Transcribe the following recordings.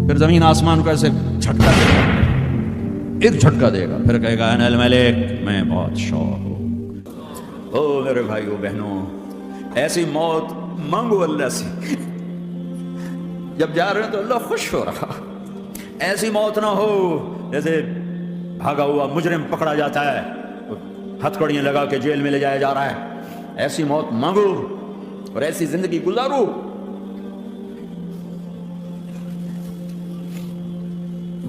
پھر زمین آسمان کو ایسے جھٹکا دے گا، ایک جھٹکا دے گا، پھر کہے گا انا الملک، میں بادشاہ ہوں۔ او میرے بھائیو بہنوں، ایسی موت مانگو اللہ سے، جب جا رہے ہیں تو اللہ خوش ہو رہا۔ ایسی موت نہ ہو جیسے بھاگا ہوا مجرم پکڑا جاتا ہے، ہتھکڑیاں لگا کے جیل میں لے جایا جا رہا ہے۔ ایسی موت مانگو اور ایسی زندگی گزارو۔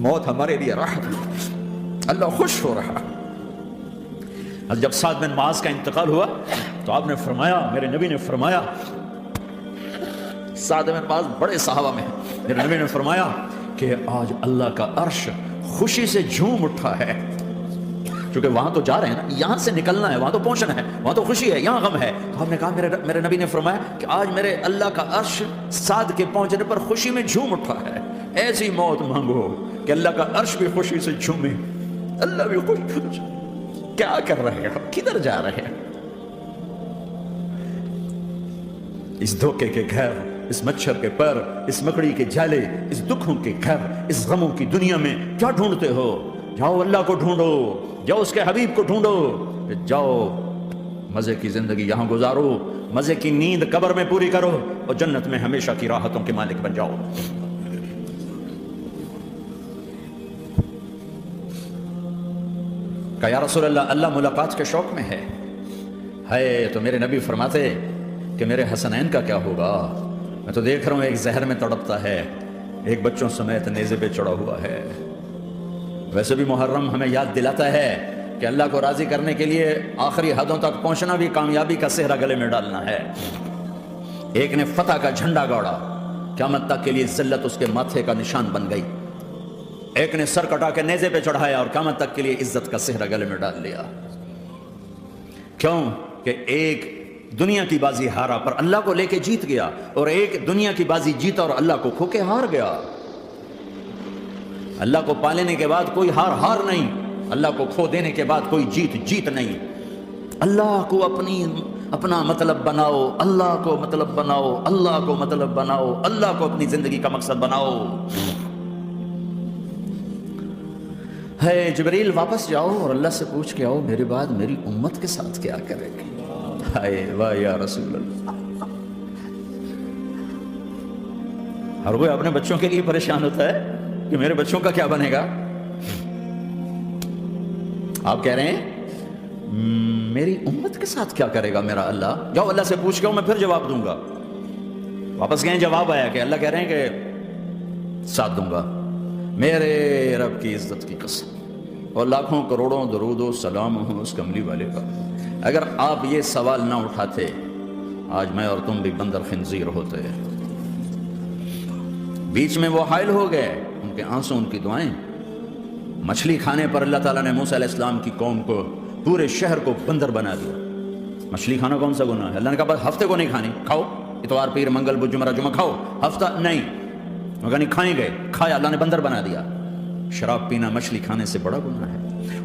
موت ہمارے لیے راحت ہے، اللہ خوش ہو رہا۔ جب سعد بن معاذ کا انتقال ہوا تو آپ نے فرمایا، میرے نبی نے فرمایا، سعد بن معاذ بڑے صحابہ میں ہیں، میرے نبی نے فرمایا کہ آج اللہ کا عرش خوشی سے جھوم اٹھا ہے، کیونکہ وہاں تو جا رہے ہیں نا، یہاں سے نکلنا ہے، وہاں تو پہنچنا ہے، وہاں تو خوشی ہے، یہاں غم ہے۔ تو ہم نے کہا، میرے نبی نے فرمایا کہ آج میرے اللہ کا عرش سعد کے پہنچنے پر خوشی میں جھوم اٹھا ہے۔ ایسی موت مانگو کہ اللہ کا عرش بھی خوشی سے جھومے، اللہ بھی خوش ہو جائے۔ کیا کر رہے ہو، کدھر جا رہے ہیں؟ اس دھوکے کے گھر، اس مچھر کے پر، اس مکڑی کے جالے، اس دکھوں کے گھر، اس غموں کی دنیا میں کیا ڈھونڈتے ہو؟ جاؤ اللہ کو ڈھونڈو، جاؤ اس کے حبیب کو ڈھونڈو، جاؤ مزے کی زندگی یہاں گزارو، مزے کی نیند قبر میں پوری کرو، اور جنت میں ہمیشہ کی راحتوں کے مالک بن جاؤ۔ کہا یا رسول اللہ، اللہ ملاقات کے شوق میں ہے تو میرے نبی فرماتے کہ میرے حسنین کا کیا ہوگا؟ میں تو دیکھ رہا ہوں ایک زہر میں تڑپتا ہے، ایک بچوں سمیت نیزے پہ چڑھا ہوا ہے۔ ویسے بھی محرم ہمیں یاد دلاتا ہے کہ اللہ کو راضی کرنے کے لیے آخری حدوں تک پہنچنا بھی کامیابی کا صحرا گلے میں ڈالنا ہے۔ ایک نے فتح کا جھنڈا گاڑا، قیامت تک کے لیے ذلت اس کے ماتھے کا نشان بن گئی۔ ایک نے سر کٹا کے نیزے پہ چڑھایا اور قیامت تک کے لیے عزت کا صحرا گلے میں ڈال لیا۔ کیوں کہ ایک دنیا کی بازی ہارا پر اللہ کو لے کے جیت گیا، اور ایک دنیا کی بازی جیتا اور اللہ کو کھو کے ہار گیا۔ اللہ کو پا لینے کے بعد کوئی ہار نہیں، اللہ کو کھو دینے کے بعد کوئی جیت نہیں۔ اللہ کو اپنا مطلب بناؤ، اللہ کو مطلب بناؤ، اللہ کو مطلب بناؤ، اللہ کو اپنی زندگی کا مقصد بناؤ۔ ہے جبریل واپس جاؤ اور اللہ سے پوچھ کے آؤ میرے بعد میری امت کے ساتھ کیا کرے گی؟ ہائے واہ یا رسول اللہ۔ ہر کوئی اپنے بچوں کے لیے پریشان ہوتا ہے کہ میرے بچوں کا کیا بنے گا۔ آپ کہہ رہے ہیں میری امت کے ساتھ کیا کرے گا میرا اللہ؟ جاؤ اللہ سے پوچھ کے آؤ، میں پھر جواب دوں گا۔ واپس گئے، جواب آیا کہ اللہ کہہ رہے ہیں کہ ساتھ دوں گا، میرے رب کی عزت کی قسم، اور لاکھوں کروڑوں درود و سلام ہوں اس کملی والے کا۔ اگر آپ یہ سوال نہ اٹھاتے، آج میں اور تم بھی بندر خنزیر ہوتے۔ بیچ میں وہ حائل ہو گئے، ان کے آنسو، ان کی دعائیں۔ مچھلی کھانے پر اللہ تعالیٰ نے موسیٰ علیہ السلام کی قوم کو، پورے شہر کو بندر بنا دیا۔ مچھلی کھانا کون سا گناہ ہے؟ اللہ نے کہا بس ہفتے کو نہیں کھانی، کھاؤ، اتوار پیر منگل بدھ جمعہ جمعہ کھاؤ، ہفتہ نہیں۔ مگر نہیں کھائیں گے، کھایا، اللہ نے بندر بنا دیا۔ شراب پینا مچھلی کھانے سے بڑا گناہ ہے،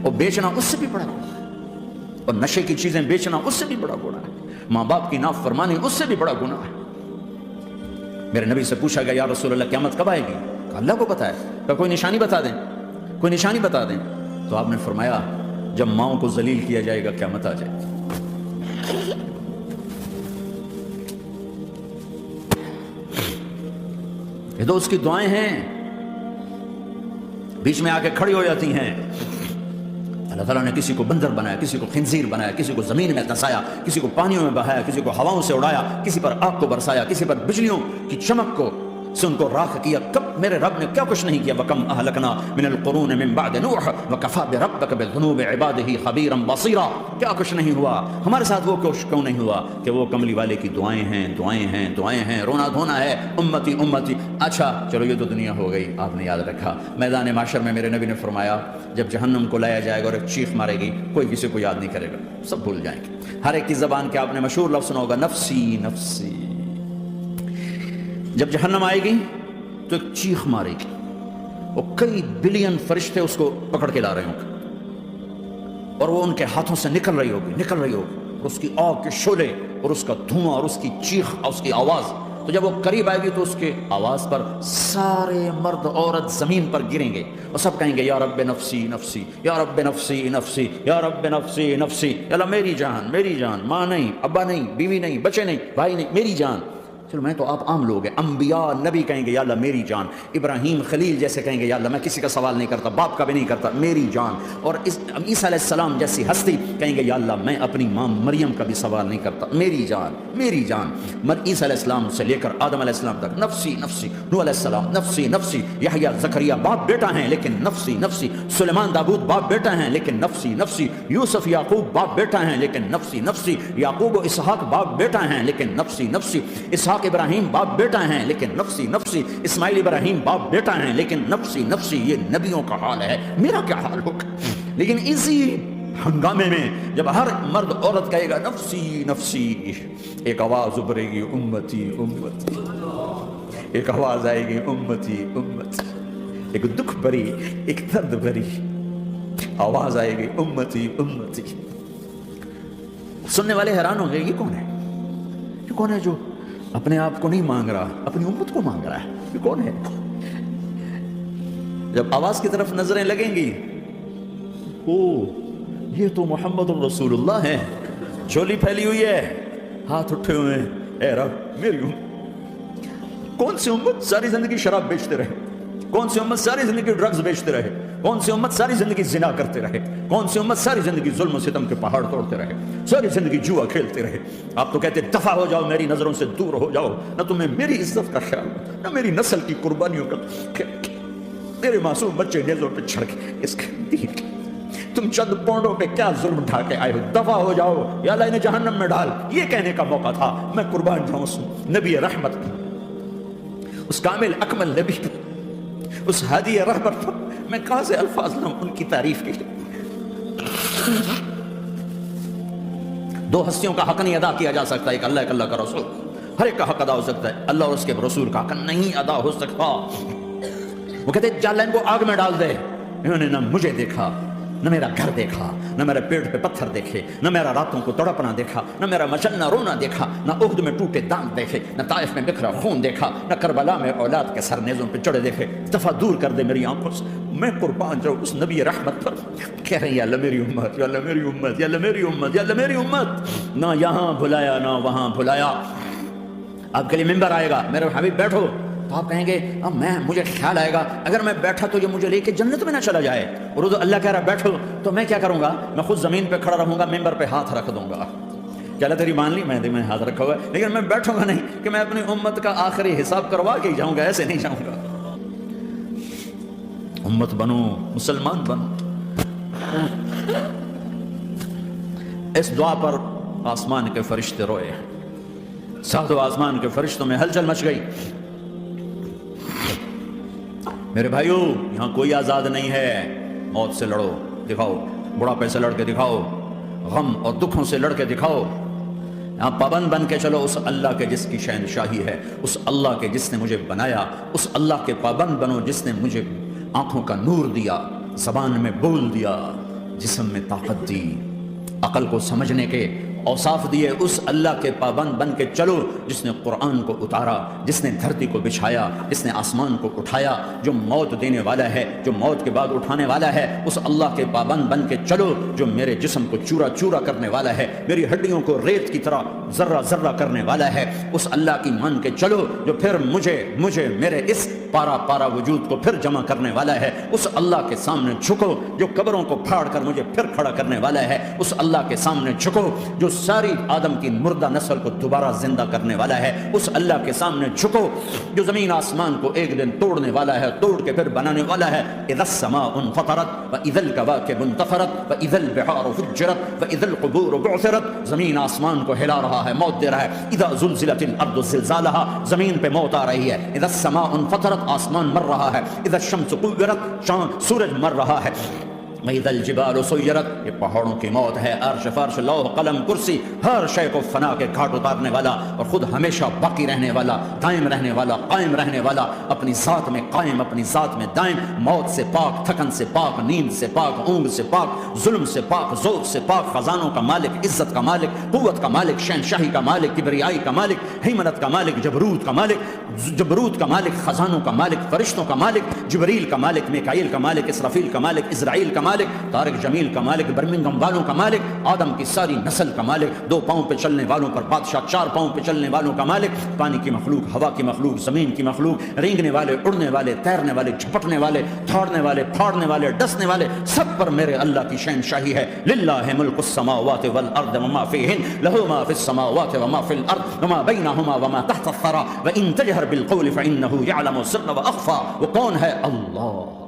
اور بیچنا اس سے بھی بڑا گناہ ہے، اور نشے کی چیزیں بیچنا اس سے بھی بڑا گناہ ہے، ماں باپ کی نافرمانی اس سے بھی بڑا گناہ ہے۔ میرے نبی سے پوچھا گیا یا رسول اللہ قیامت کب آئے گی؟ کہا اللہ کو پتا ہے۔ کہا کوئی نشانی بتا دیں، کوئی نشانی بتا دیں۔ تو آپ نے فرمایا جب ماؤں کو ذلیل کیا جائے گا قیامت آ جائے گی۔ یہ تو اس کی دعائیں ہیں، بیچ میں آ کے کھڑی ہو جاتی ہیں۔ اللہ تعالیٰ نے کسی کو بندر بنایا، کسی کو خنزیر بنایا، کسی کو زمین میں دھنسایا، کسی کو پانیوں میں بہایا، کسی کو ہواؤں سے اڑایا، کسی پر آگ کو برسایا، کسی پر بجلیوں کی چمک کو سے ان کو راکھ کیا۔ کب میرے رب نے کیا کچھ نہیں کیا؟ وَكَمْ أَهْلَكْنَا مِنَ الْقُرُونِ مِنْ بَعْدِ نُوحٍ وَكَفَى بِرَبِّكَ بِذُنُوبِ عِبَادِهِ خَبِيرًا بَصِيرًا۔ کیا کچھ نہیں ہوا ہمارے ساتھ؟ وہ کچھ کیوں نہیں ہوا کہ وہ کملی والے کی دعائیں ہیں، دعائیں ہیں، دعائیں ہیں، رونا دھونا ہے، امتی امتی۔ اچھا چلو یہ تو دنیا ہو گئی، آپ نے یاد رکھا۔ میدان محشر میں میرے نبی نے فرمایا جب جہنم کو لایا جائے گا اور ایک چیخ مارے گی، کوئی کسی کو یاد نہیں کرے گا، سب بھول جائیں گے۔ ہر ایک کی زبان کے آپ نے مشہور لفظ سنا ہوگا، نفسی نفسی۔ جب جہنم آئے گی تو ایک چیخ مارے گی، اور کئی بلین فرشتے اس کو پکڑ کے لا رہے ہوں گے، اور وہ ان کے ہاتھوں سے نکل رہی ہوگی، اور اس کی آگ کے شعلے اور اس کا دھواں اور اس کی چیخ اور اس کی آواز تو جب وہ قریب آئے گی تو اس کے آواز پر سارے مرد عورت زمین پر گریں گے اور سب کہیں گے یا رب نفسی نفسی، یا رب نفسی نفسی، یا رب نفسی نفسی، یا اللہ میری جان میری جان، ماں نہیں، ابا نہیں، بیوی نہیں، بچے نہیں، بھائی نہیں، میری جان۔ چلو میں تو آپ عام لوگ ہیں، انبیاء نبی کہیں گے یا اللہ میری جان، ابراہیم خلیل جیسے کہیں گے یا اللہ میں کسی کا سوال نہیں کرتا، باپ کا بھی نہیں کرتا، میری جان، اور عیسیٰ علیہ السلام جیسی ہستی کہیں گے یا اللہ میں اپنی ماں مریم کا بھی سوال نہیں کرتا، میری جان میری جان۔ عیسیٰ علیہ السلام سے لے کر آدم علیہ السلام تک نفسی نفسی، نوح علیہ السلام نفسی نفسی، یحییٰ زکریا باپ بیٹا ہیں لیکن نفسی نفسی، سلیمان داؤد باپ بیٹا ہیں لیکن نفسی نفسی، یوسف یعقوب باپ بیٹا ہیں لیکن نفسی نفسی، یعقوب و اسحاق باپ بیٹا ہیں لیکن نفسی نفسی، اسحاق ابراہیم باپ بیٹا ہیں لیکن نفسی نفسی، اسماعیل ابراہیم باپ بیٹا ہیں لیکن نفسی نفسی۔ یہ نبیوں کا حال ہے، میرا کیا حال ہوگا؟ لیکن اسی ہنگامے میں جب ہر مرد عورت کہے گا نفسی نفسی، ایک آواز ابھرے گی امتی امتی، ایک آواز آئے گی امتی امتی، ایک دکھ بھری ایک درد بھری آواز آئے گی امتی امتی۔ سننے والے حیران ہوں گے یہ کون ہے؟ یہ کون ہے جو اپنے آپ کو نہیں مانگ رہا، اپنی امت کو مانگ رہا ہے؟ یہ کون ہے؟ جب آواز کی طرف نظریں لگیں گی، او یہ تو محمد الرسول اللہ ہے، جھولی پھیلی ہوئی ہے، ہاتھ اٹھے ہوئے ہیں، اے رب میری امت۔ کون سی امت ساری زندگی شراب بیچتے رہے؟ کون سی امت ساری زندگی ڈرگز بیچتے رہے؟ کون سی امت ساری زندگی زنا کرتے رہے؟ کون سی امت ساری زندگی ظلم و ستم کے پہاڑ توڑتے رہے؟ ساری زندگی جوا کھیلتے رہے؟ آپ تو کہتے دفع ہو جاؤ، میری نظروں سے دور ہو جاؤ، نہ تمہیں میری عزت کا خیال، نہ میری نسل کی قربانیوں کا خیال۔ میرے معصوم بچے نیزوں پہ چڑھ کے اس کے دین کے، تم چند پونڈوں پہ کیا ظلم اٹھا کے آئے ہو؟ دفع ہو جاؤ یا اللہ انہیں جہنم میں ڈال۔ یہ کہنے کا موقع تھا، میں قربان جاؤں اس نبی رحمت پر، اس کامل اکمل نبی پر، اس ہادی رہبر پر۔ میں کہاں سے الفاظ لوں ان کی تعریف کے لیے؟ دو ہستیوں کا حق نہیں ادا کیا جا سکتا، ایک اللہ ایک اللہ کا رسول، ہر ایک کا حق ادا ہو سکتا ہے، اللہ اور اس کے رسول کا حق نہیں ادا ہو سکتا۔ وہ کہتے ہیں جا ان کو آگ میں ڈال دے۔ انہوں نے نہ مجھے دیکھا، نہ میرا گھر دیکھا، نہ میرے پیٹ پہ پتھر دیکھے، نہ میرا راتوں کو تڑپنا دیکھا، نہ میرا مچلنا رونا دیکھا، نہ احد میں ٹوٹے دانت دیکھے، نہ طائف میں بکھرا خون دیکھا، نہ کربلا میں اولاد کے سر نیزوں پہ چڑھے دیکھے۔ دفعہ دور کر دے میری آنکھوں سے، میں قربان جاؤں اس نبی رحمت پر۔ کہہ رہے ہیں یا اللہ میری امت، یا اللہ میری امت، یا اللہ میری امت، یا اللہ میری امت۔ نہ یہاں بھلایا نہ وہاں بھلایا۔ آپ کے لیے ممبر آئے گا، میرے حبیب بیٹھو، تو آپ کہیں گے مجھے خیال آئے گا اگر میں بیٹھا تو یہ مجھے لے کے جنت میں نہ چلا جائے، اور اللہ کہہ رہا بیٹھو تو میں کیا کروں گا؟ میں خود زمین پہ کھڑا رہوں گا، ممبر پہ ہاتھ رکھ دوں گا۔ کیا اللہ تیری مان لی؟ میں ہاتھ رکھا ہوا ہے، لیکن میں بیٹھوں گا نہیں کہ میں اپنی امت کا آخری حساب کروا کے ہی جاؤں گا، ایسے نہیں جاؤں گا۔ امت بنو، مسلمان بنو۔ اس دعا پر آسمان کے فرشتے روئے، سات آسمان کے فرشتوں میں ہلچل مچ گئی۔ میرے بھائیو یہاں کوئی آزاد نہیں ہے، موت سے لڑو، دکھاؤ، بڑھاپے سے لڑ کے دکھاؤ، غم اور دکھوں سے لڑ کے دکھاؤ۔ یہاں پابند بن کے چلو اس اللہ کے جس کی شہنشاہی ہے، اس اللہ کے جس نے مجھے بنایا، اس اللہ کے پابند بنو جس نے مجھے آنکھوں کا نور دیا، زبان میں بول دیا، جسم میں طاقت دی، عقل کو سمجھنے کے اوصاف دیے۔ اس اللہ کے پابند بن کے چلو جس نے قرآن کو اتارا، جس نے دھرتی کو بچھایا، جس نے آسمان کو اٹھایا، جو موت دینے والا ہے، جو موت کے بعد اٹھانے والا ہے۔ اس اللہ کے پابند بن کے چلو جو میرے جسم کو چورا چورا کرنے والا ہے، میری ہڈیوں کو ریت کی طرح ذرہ ذرہ کرنے والا ہے۔ اس اللہ کی مان کے چلو جو پھر مجھے میرے اس پارا پارا وجود کو پھر جمع کرنے والا ہے۔ اس اللہ کے سامنے جھکو جو قبروں کو پھاڑ کر مجھے پھر کھڑا کرنے والا ہے۔ اس اللہ کے سامنے جھکو جو ساری آدم کی مردہ نسل کو دوبارہ زندہ کرنے والا ہے۔ اس اللہ کے سامنے جھکو جو زمین آسمان کو ایک دن توڑنے والا ہے، توڑ کے پھر بنانے والا ہے۔ اذا السماء انفطرت واذا الكواكب انتثرت واذا البحار فجرت واذا القبور بعثرت۔ زمین آسمان کو ہلا رہا ہے، موت دے رہا ہے۔ اذا زلزلت الارض زلزالها، زمین پہ موت آ رہی ہے۔ اذا السماء انفطرت، آسمان مر رہا ہے۔ اذا الشمس كورت، سورج مر رہا ہے۔ وَإِذَا الْجِبَالُ سُيِّرَتْ، یہ پہاڑوں کی موت ہے، عرش فرش لوح قلم کرسی، ہر شے کو فنا کے گھاٹ اتارنے والا اور خود ہمیشہ باقی رہنے والا، دائم رہنے والا، قائم رہنے والا، اپنی ذات میں قائم، اپنی ذات میں دائم، موت سے پاک، تھکن سے پاک، نیند سے پاک، اونگ سے پاک، ظلم سے پاک، ذوق سے پاک، خزانوں کا مالک، عزت کا مالک، قوت کا مالک، شہنشاہی کا مالک، کبریائی کا مالک، حیمنت کا مالک، جبروت کا مالک، خزانوں کا مالک، فرشتوں کا مالک، جبریل کا مالک، میکائیل کا مالک، اسرافیل کا مالک، اسرائیل کا مالک، طارق جمیل کا مالک، برمنگھم والوں کا مالک، آدم کی ساری نسل کا مالک، 2 پاؤں پہ چلنے والوں پر بادشاہ، 4 پاؤں پہ چلنے والوں کا مالک، پانی کی مخلوق، ہوا کی مخلوق، زمین کی مخلوق، رینگنے والے، اڑنے والے، تیرنے والے، جھپٹنے والے، دھاڑنے والے، پھاڑنے والے، ڈسنے والے، سب پر میرے اللہ کی شہنشاہی ہے۔ للہ ملک السماوات والارض وما فیہن، لہ ما فی السماوات وما فی الارض وما بینہما وما تحت الثری وان تجہر بالقول فانہ یعلم السر واخفی۔ وہ کون ہے؟ اللہ۔